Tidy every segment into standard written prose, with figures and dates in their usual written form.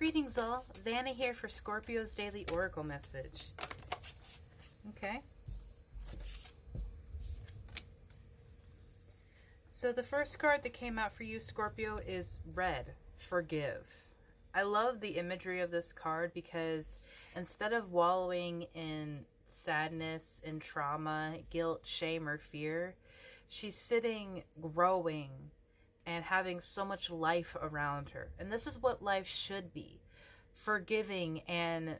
Greetings all, Vanna here for Scorpio's Daily Oracle Message. Okay. So the first card that came out for you, Scorpio, is Red, Forgive. I love the imagery of this card because instead of wallowing in sadness and trauma, guilt, shame, or fear, she's sitting, growing, and having so much life around her. And this is what life should be. Forgiving and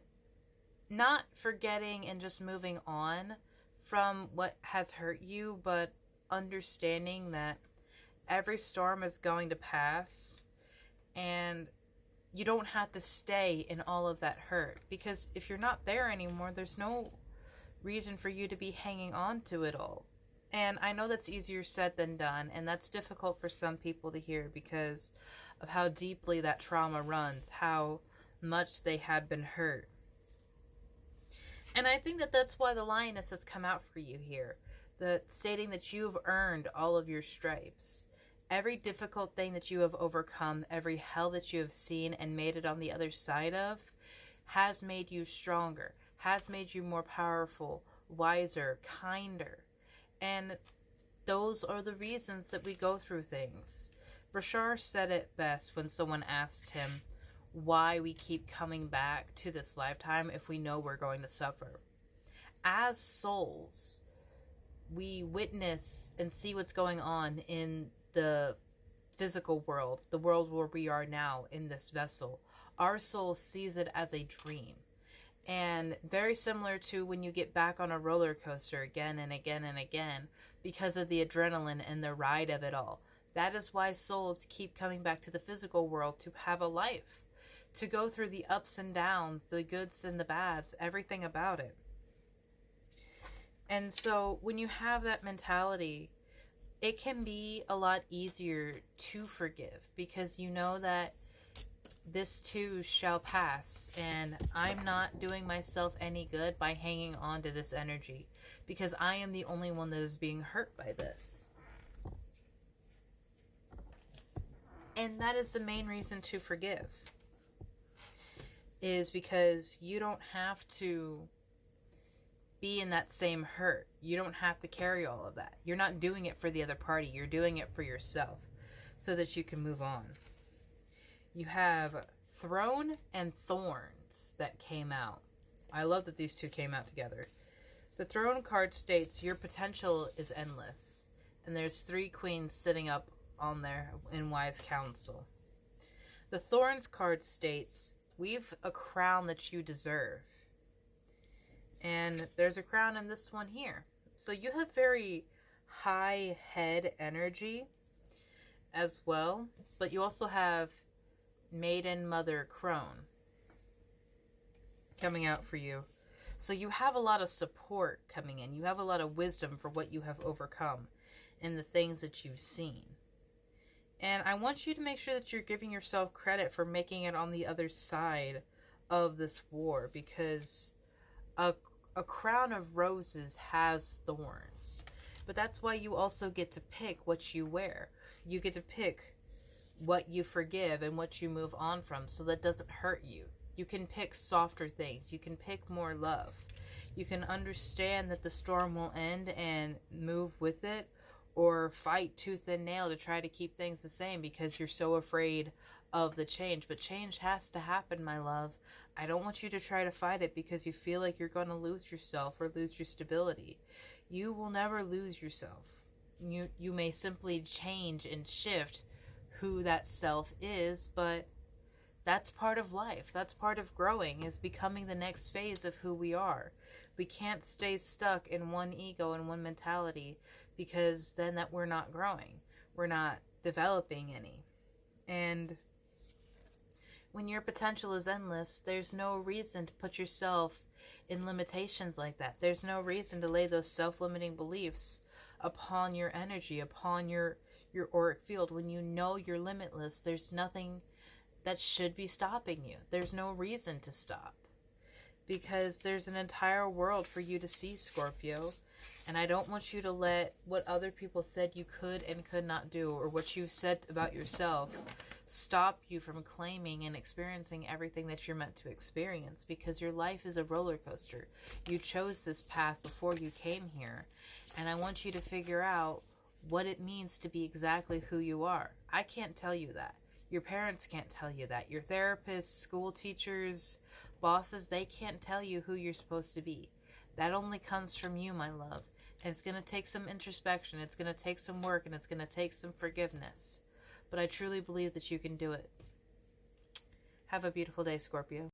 not forgetting and just moving on from what has hurt you, but understanding that every storm is going to pass and you don't have to stay in all of that hurt. Because if you're not there anymore, there's no reason for you to be hanging on to it all. And I know that's easier said than done, and that's difficult for some people to hear because of how deeply that trauma runs, how much they had been hurt. And I think that that's why the lioness has come out for you here, stating that you've earned all of your stripes. Every difficult thing that you have overcome, every hell that you have seen and made it on the other side of, has made you stronger, has made you more powerful, wiser, kinder. And those are the reasons that we go through things. Bashar said it best when someone asked him why we keep coming back to this lifetime if we know we're going to suffer. As souls, we witness and see what's going on in the physical world, the world where we are now in this vessel. Our soul sees it as a dream. And very similar to when you get back on a roller coaster again and again and again because of the adrenaline and the ride of it all. That is why souls keep coming back to the physical world to have a life, to go through the ups and downs, the goods and the bads, everything about it. And so when you have that mentality, it can be a lot easier to forgive because you know that this too shall pass, and I'm not doing myself any good by hanging on to this energy because I am the only one that is being hurt by this. And that is the main reason to forgive, is because you don't have to be in that same hurt. You don't have to carry all of that. You're not doing it for the other party. You're doing it for yourself so that you can move on. You have Throne and Thorns that came out. I love that these two came out together. The Throne card states your potential is endless. And there's 3 queens sitting up on there in wise counsel. The Thorns card states we've a crown that you deserve. And there's a crown in this one here. So you have very high head energy as well. But you also have Maiden Mother Crone coming out for you. So you have a lot of support coming in. You have a lot of wisdom for what you have overcome and the things that you've seen. And I want you to make sure that you're giving yourself credit for making it on the other side of this war, because a crown of roses has thorns. But that's why you also get to pick what you wear. You get to pick what you forgive and what you move on from, so that doesn't hurt you. You can pick softer things. You can pick more love. You can understand that the storm will end and move with it, or fight tooth and nail to try to keep things the same because you're so afraid of the change. But change has to happen, my love. I don't want you to try to fight it because you feel like you're going to lose yourself or lose your stability. You will never lose yourself. You may simply change and shift who that self is, but that's part of life. That's part of growing, is becoming the next phase of who we are. We can't stay stuck in one ego and one mentality, because then that we're not growing. We're not developing any. And when your potential is endless, there's no reason to put yourself in limitations like that. There's no reason to lay those self-limiting beliefs upon your energy, upon your auric field. When you know you're limitless, there's nothing that should be stopping you. There's no reason to stop, because there's an entire world for you to see, Scorpio. And I don't want you to let what other people said you could and could not do, or what you've said about yourself, stop you from claiming and experiencing everything that you're meant to experience, because your life is a roller coaster. You chose this path before you came here, and I want you to figure out what it means to be exactly who you are. I can't tell you that. Your parents can't tell you that. Your therapists, school teachers, bosses, they can't tell you who you're supposed to be. That only comes from you, my love. And it's going to take some introspection. It's going to take some work, and it's going to take some forgiveness. But I truly believe that you can do it. Have a beautiful day, Scorpio.